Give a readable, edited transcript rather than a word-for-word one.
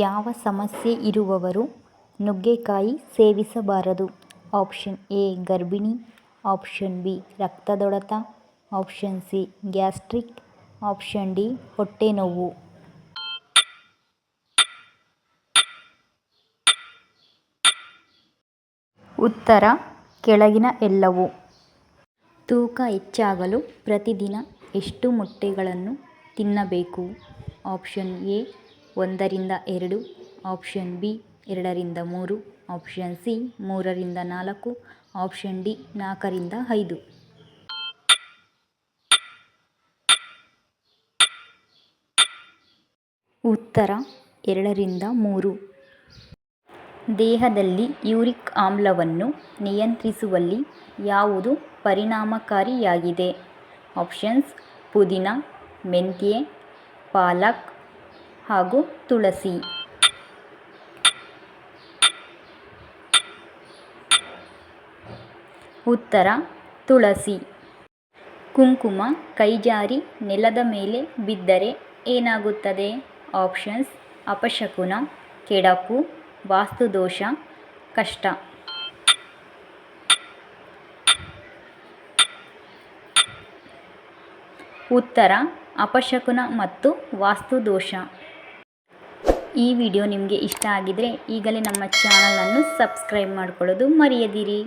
ಯಾವ ಸಮಸ್ಯೆ ಇರುವವರು ನುಗ್ಗೆಕಾಯಿ ಸೇವಿಸಬಾರದು? ಆಪ್ಷನ್ ಎ ಗರ್ಭಿಣಿ, ಆಪ್ಷನ್ ಬಿ ರಕ್ತದೊತ್ತಡ, option C gastric, option D ಹೊಟ್ಟೆ ನೋವು. ಉತ್ತರ ಕೆಳಗಿನ ಎಲ್ಲವೂ. ತೂಕ ಹೆಚ್ಚಾಗಲು ಪ್ರತಿದಿನ ಎಷ್ಟು ಮೊಟ್ಟೆಗಳನ್ನು ತಿನ್ನಬೇಕು? ಆಪ್ಷನ್ ಎ 1ರಿಂದ 2, ಆಪ್ಷನ್ ಬಿ 2ರಿಂದ 3, ಆಪ್ಷನ್ ಸಿ 3ರಿಂದ 4, ಆಪ್ಷನ್ ಡಿ 4ರಿಂದ 5. ಉತ್ತರ 2ರಿಂದ 3. ದೇಹದಲ್ಲಿ ಯೂರಿಕ್ ಆಮ್ಲವನ್ನು ನಿಯಂತ್ರಿಸುವಲ್ಲಿ ಯಾವುದು ಪರಿಣಾಮಕಾರಿಯಾಗಿದೆ? ಆಪ್ಷನ್ಸ್ ಪುದೀನ, ಮೆಂತ್ಯೆ, ಪಾಲಕ್ ಹಾಗೂ ತುಳಸಿ. ಉತ್ತರ ತುಳಸಿ. ಕುಂಕುಮ ಕೈಜಾರಿ ನೆಲದ ಮೇಲೆ ಬಿದ್ದರೆ ಏನಾಗುತ್ತದೆ? ಆಪ್ಷನ್ಸ್ ಅಪಶಕುನ, ಕೆಡುಕು, ವಾಸ್ತುದೋಷ, ಕಷ್ಟ. ಉತ್ತರ ಅಪಶಕುನ ಮತ್ತು ವಾಸ್ತುದೋಷ. ಈ ವಿಡಿಯೋ ನಿಮಗೆ ಇಷ್ಟ ಆಗಿದ್ರೆ ಈಗಲೇ ನಮ್ಮ ಚಾನಲನ್ನು ಸಬ್ಸ್ಕ್ರೈಬ್ ಮಾಡ್ಕೊಳ್ಳೋದು ಮರೆಯದಿರಿ.